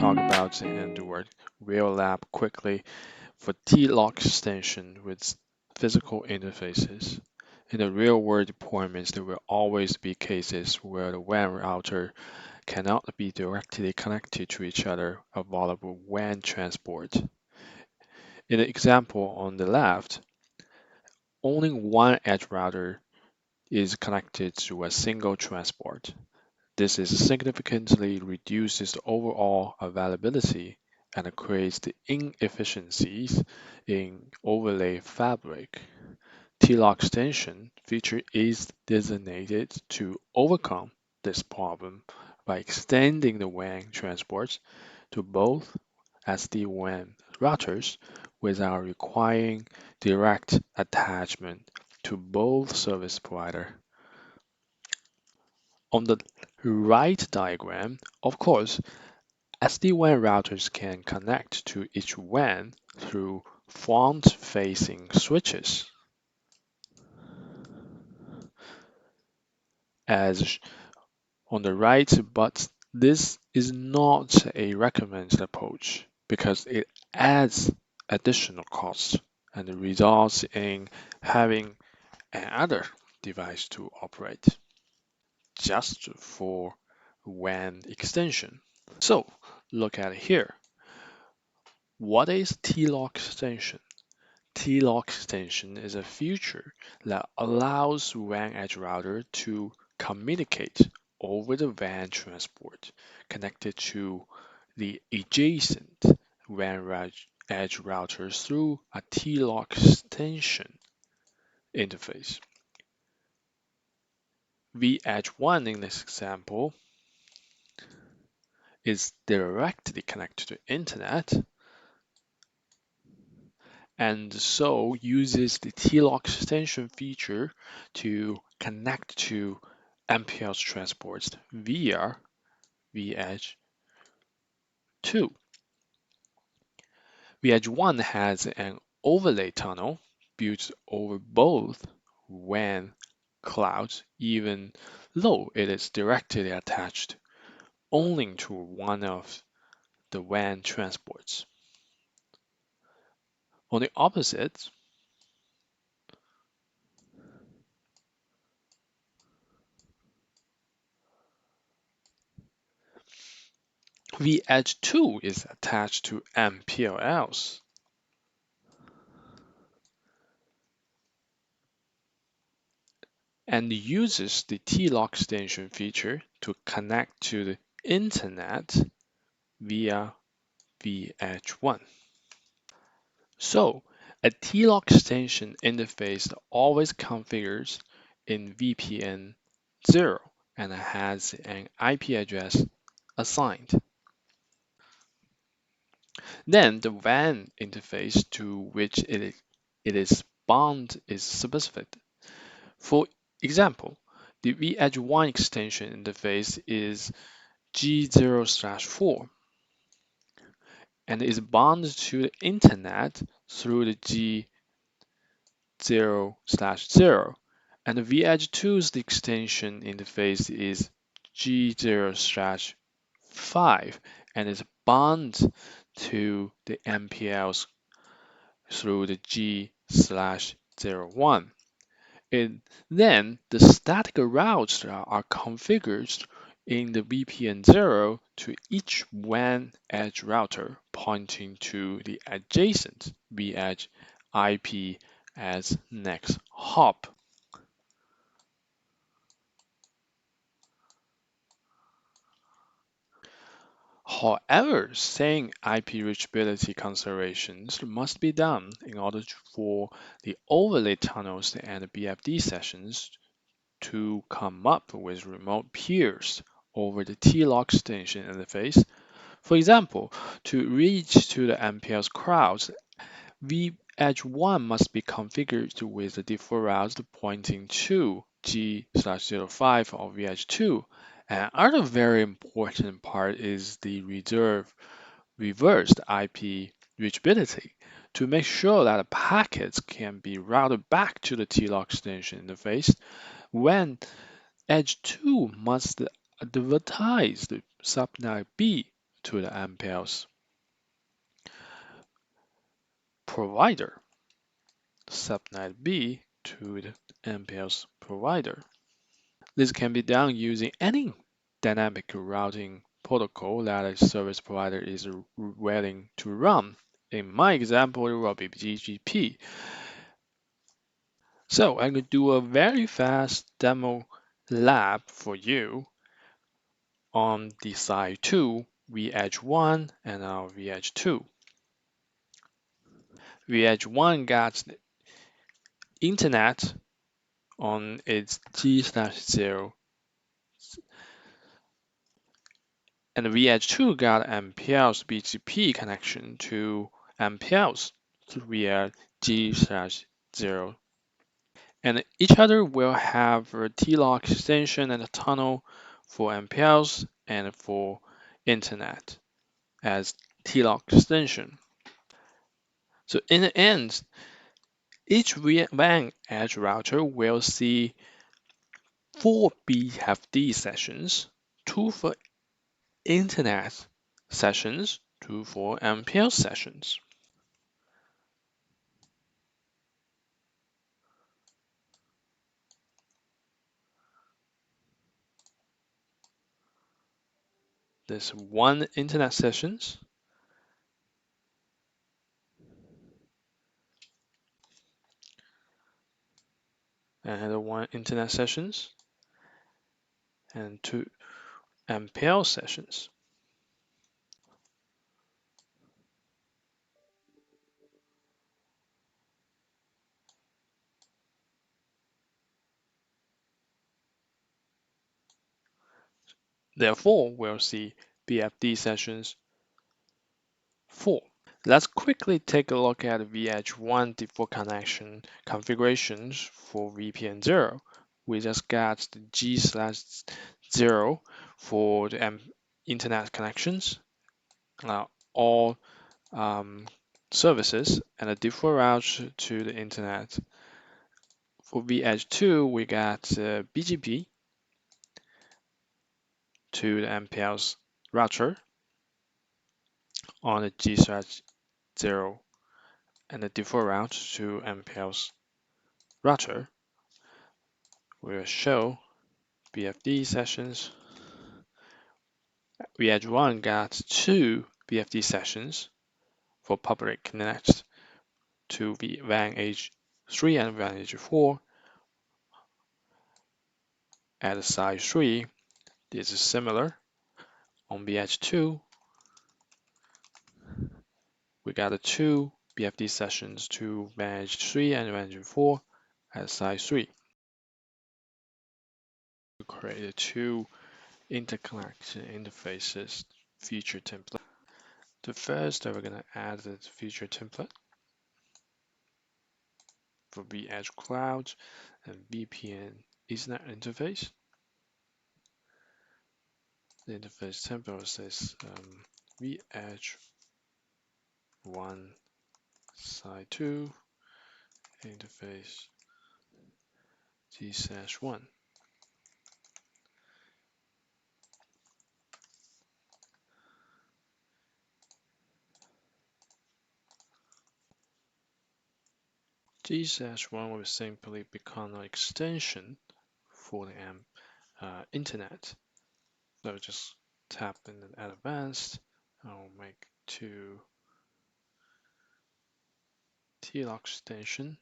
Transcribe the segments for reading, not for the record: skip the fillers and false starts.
talk about and do a real lab quickly for TLOC extension with physical interfaces. In the real-world deployments, there will always be cases where the WAN router cannot be directly connected to each other, available WAN transport. In the example on the left, only one edge router is connected to a single transport. This is significantly reduces the overall availability and creates the inefficiencies in overlay fabric. TLOC extension feature is designated to overcome this problem by extending the WAN transports to both SD-WAN routers without requiring direct attachment to both service provider. On the right diagram, of course, SD-WAN routers can connect to each WAN through front-facing switches. As on the right, but this is not a recommended approach because it adds additional costs and results in having another device to operate just for WAN extension. So look at it here. What is TLOC extension? TLOC extension is a feature that allows WAN edge router to communicate over the WAN transport connected to the adjacent WAN edge routers through a TLOC extension interface. vEdge1 in this example is directly connected to internet and so uses the TLOC extension feature to connect to MPLS transports via vEdge2. vEdge1 has an overlay tunnel built over both WAN clouds, even though it is directly attached only to one of the WAN transports. On the opposite, vEdge2 is attached to MPLS. And uses the TLOC extension feature to connect to the internet via vEdge1. So a TLOC extension interface always configures in VPN 0 and has an IP address assigned. Then the WAN interface to which it is bound is specified. For example, the vEdge1 extension interface is G0/4 and is bound to the internet through the G0/0, and the vEdge2's extension interface is G0/5 and is bound to the MPLS through the G/01. Then the static routes are configured in the VPN 0 to each WAN edge router pointing to the adjacent vEdge IP as next hop. However, same IP reachability considerations must be done in order for the overlay tunnels and BFD sessions to come up with remote peers over the TLOC extension interface. For example, to reach to the MPLS crowds, vEdge1 must be configured with the default routes pointing to G/05 of vEdge2. Another very important part is the reversed IP reachability to make sure that the packets can be routed back to the TLOC extension interface when Edge 2 must advertise the subnet B to the MPLS provider, subnet B to the MPLS provider. This can be done using any dynamic routing protocol that a service provider is willing to run. In my example, it will be BGP. So I'm going to do a very fast demo lab for you on the side 2, VH1 and now VH2. VH1 got the internet on its G/0, and VH2 got MPLS BGP connection to MPLS via G/0. And each other will have a TLOC extension and a tunnel for MPLS and for internet as TLOC extension. So in the end, each WAN edge router will see 4 BFD sessions, 2 for internet sessions, 2 for MPLS sessions. There's 1 internet sessions and 1 internet sessions and 2 MPLS sessions. Therefore, we'll see BFD sessions 4. Let's quickly take a look at VH1 default connection configurations for VPN 0. We just got the G/0 for the internet connections, all services, and a default route to the internet. For VH2, we got BGP to the MPLS router on the G/0 and the default route to MPLS router. We'll show BFD sessions. VH1 got 2 BFD sessions for public connect to the WAN H3 and WAN H4. At side 3, this is similar. On VH2, we got 2 BFD sessions to WAN H3 and WAN H4 at side 3. We created 2 interconnection interfaces feature template. The first, we're going to add the feature template for VH Cloud and VPN Ethernet interface. The interface template says VH1 side 2 interface G/1. G/1 will simply become an extension for the internet. So just tap in the advanced. I'll make 2 TLOC extension.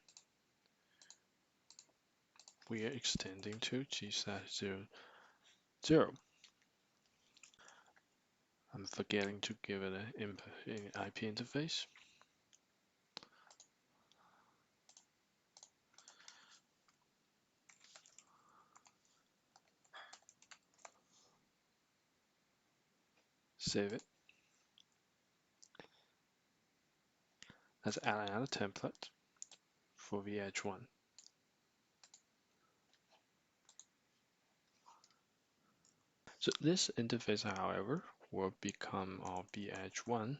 We are extending to G/0. I'm forgetting to give it an IP interface. Save it. Let's add another template for VH1. So this interface, however, will become our VH1.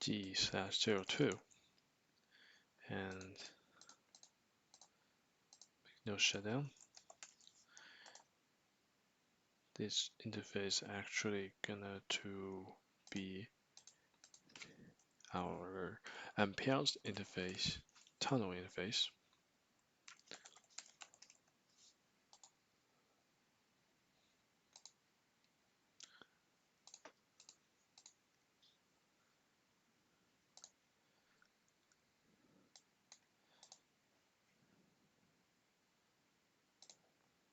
G/02 and no shutdown. This interface actually gonna to be our MPLS interface, tunnel interface.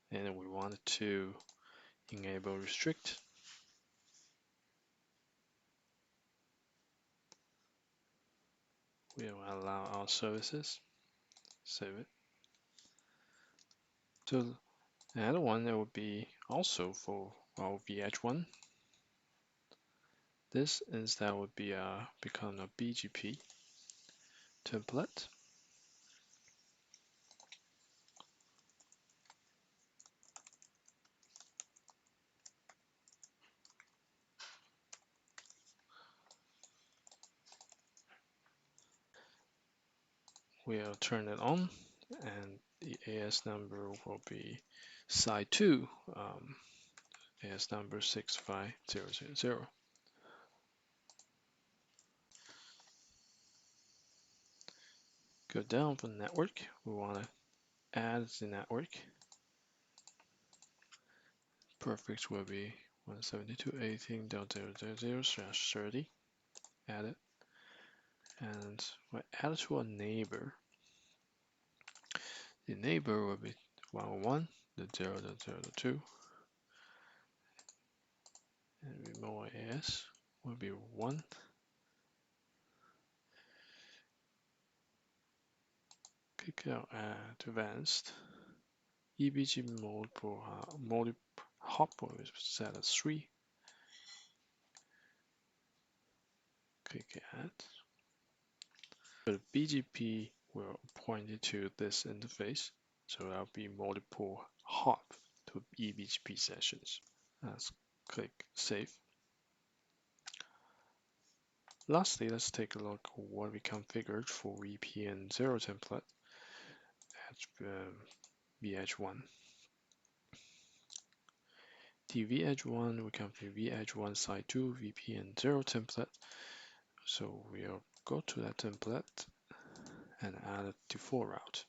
And we wanted to enable restrict. We'll allow our services. Save it. So another one that would be also for our VH1. This instead would be become a BGP template. We'll turn it on, and the AS number will be side 2, AS number 65000. Go down for network. We want to add the network. Prefix will be 172.18.0.0.0/30. Add it, and we'll add it to a neighbor. The neighbor will be 101.0.0.2, and remote AS will be 1. Click out advanced. EBG multiple hop is set as 3. Click add. So the BGP will point it to this interface, so there'll be multiple hop to eBGP sessions. Let's click save. Lastly, let's take a look at what we configured for VPN 0 template at VH1. The VH1, we configure VH1 side 2 VPN 0 template. So we'll go to that template and add a default route.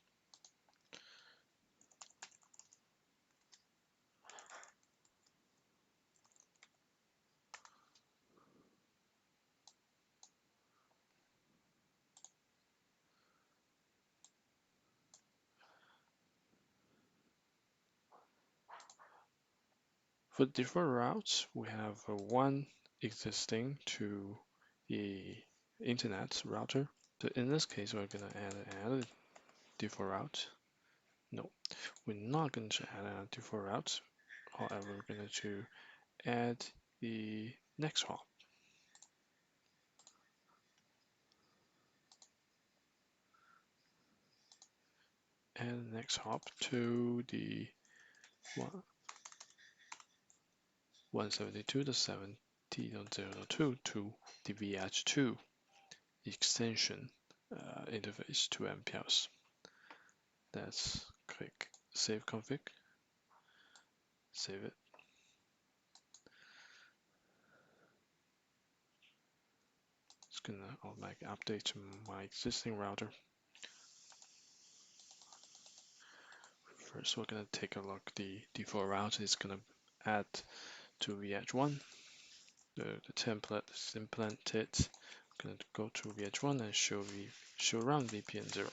For default routes, we have one existing to the internet router. So in this case, we're going to add a default route. No, we're not going to add a default route. However, we're going to add the next hop. And the next hop to the 172.70.0.2 to the VH2 extension interface to MPLS. Let's click Save Config, save it. It's gonna automatically update to my existing router. First, we're gonna take a look. The default route is gonna add to VH1. The template is implemented. I'm gonna go to VH1 and show run VPN 0.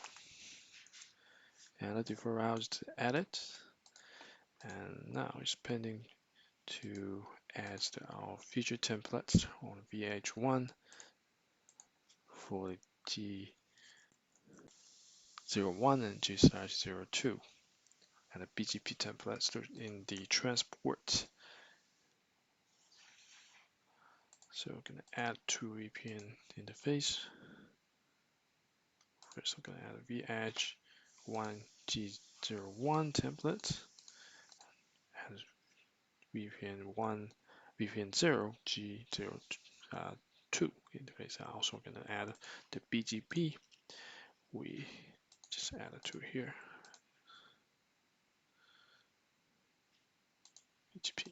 And the default route is added. And now it's pending to add our feature templates on VH1 for G01 and G/02 and the BGP templates in the transport. So we're going to add two VPN interface. First, we're going to add a VH1 G01 template and VPN 0 G02 2 interface. I'm also going to add the BGP. We just add a 2 here. BGP.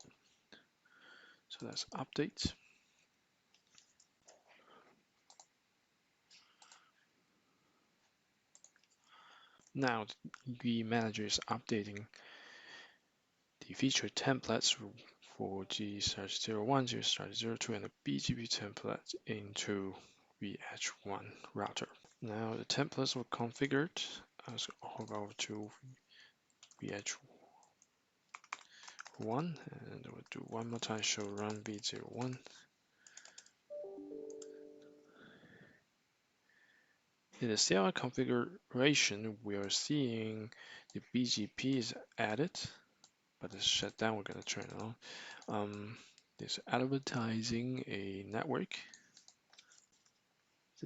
So that's update. Now the manager is updating the feature templates for G/01, G/02, and the BGP template into VH1 router. Now the templates were configured. So I'll go to VH1 and we'll do one more time, show run v01. In the CLI configuration, we are seeing the BGP is added, but the shutdown we're going to turn on. There's advertising a network.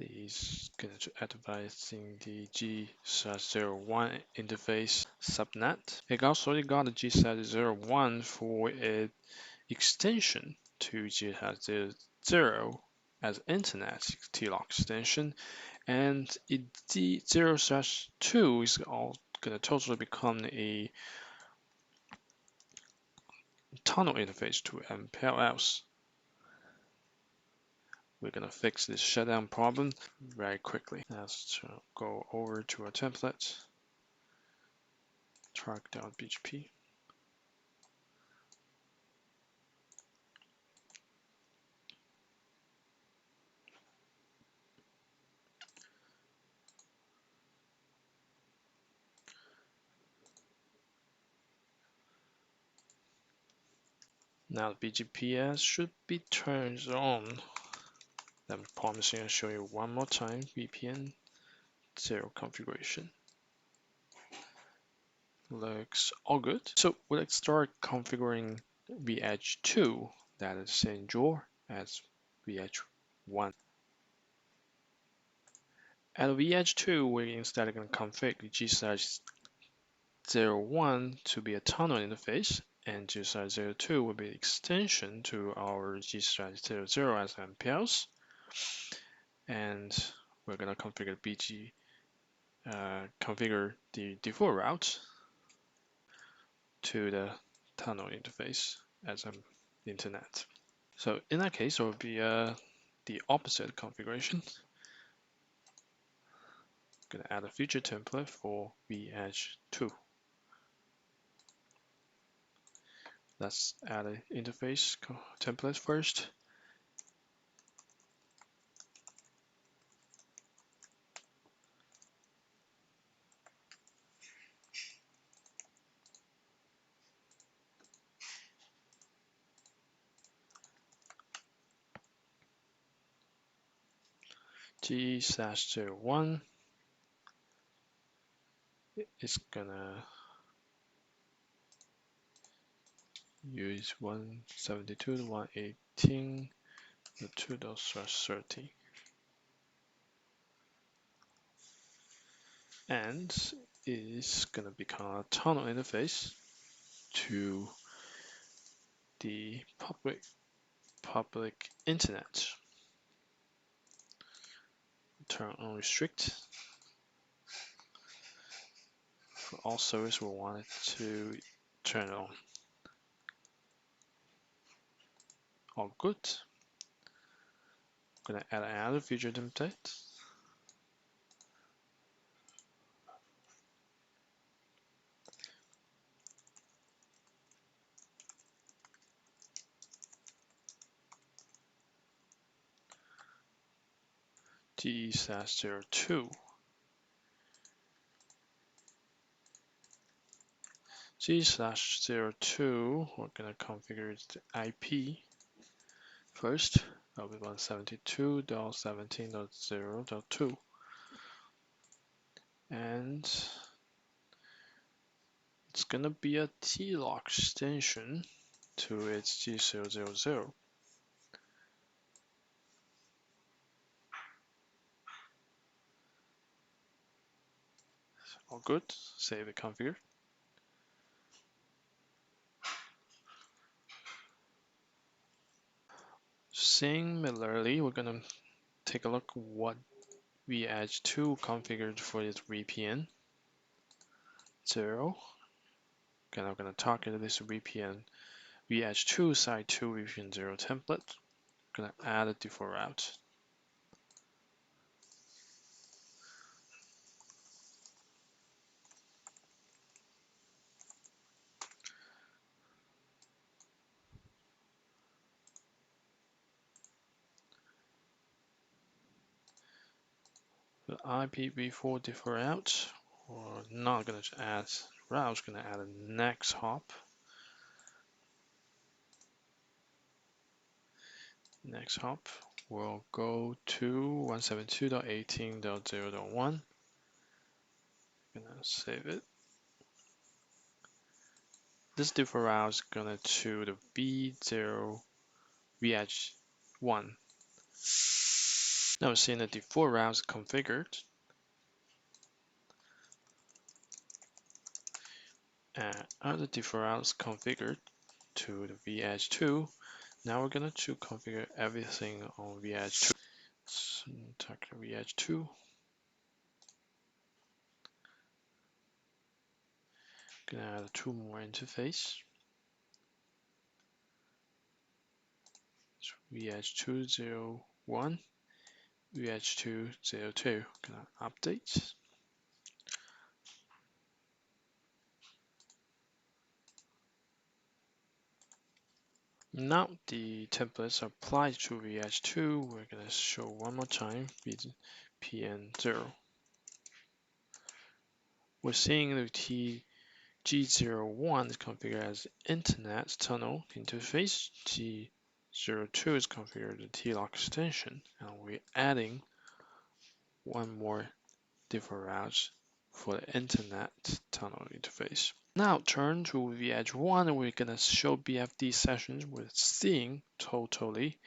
Is going to advertising the G/01 interface subnet. It also got the G/01 for its extension to G/00 as internet TLOC extension, and G0/2 is all going to totally become a tunnel interface to MPLS. We're going to fix this shutdown problem very quickly. Let's go over to our template, track.bgp. Now the BGPS should be turned on. I'm promising I'll show you one more time. VPN 0 configuration. Looks all good. So let's start configuring VH2, that is the same drawer as VH1. At VH2, we're instead going to configure G/01 to be a tunnel interface, and G/02 will be an extension to our G/00 as MPLS. And we're going to configure the default route to the tunnel interface as an internet. So in that case, it will be the opposite configuration. Going to add a feature template for VH2. Let's add an interface template first. G/01 is gonna use 172.118.2.30, and is gonna become a tunnel interface to the public internet. Turn on restrict. For all service, we want it to turn on. All good. I'm gonna add another feature template. G/02. G/02, we're gonna configure the IP first. That'll be 172.17.0.2, and it's gonna be a TLOC extension to its G000. All good. Save it configured. Similarly, we're gonna take a look what VH2 configured for its VPN 0. Okay, I'm gonna target this VPN VH2 side 2 VPN 0 template. Gonna add a default route. The IPv4 default route, we're not gonna add routes, gonna add a next hop. Next hop, we'll go to 172.18.0.1. Gonna save it. This default route is gonna to the B0 VH1. Now we're seeing the default routes configured. And other default routes configured to the VH2. Now we're gonna to configure everything on VH2. So talk to VH2. Gonna add 2 more interface. So VH201, VH202. Gonna update. Now the templates applied to VH2. We're gonna show one more time VPN0. We're seeing the G01 is configured as Internet Tunnel Interface. G02 is configured as TLOC extension, and we're adding one more default route for the Internet Tunnel Interface. Now turn to VH1, we're gonna show BFD sessions. We're seeing totally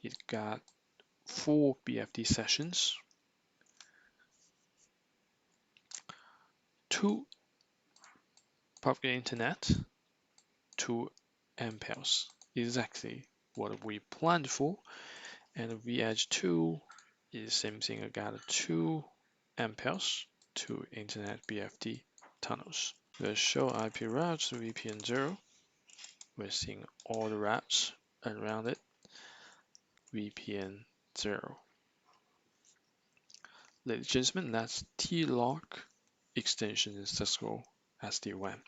it got 4 BFD sessions, 2 public internet, 2 MPLS, exactly what we planned for. And VH2 is the same thing. I got 2 MPLS, 2 internet BFD tunnels. The show IP routes VPN 0. We're seeing all the routes around it. VPN 0. Ladies and gentlemen, that's TLOC extension in Cisco SD-WAN.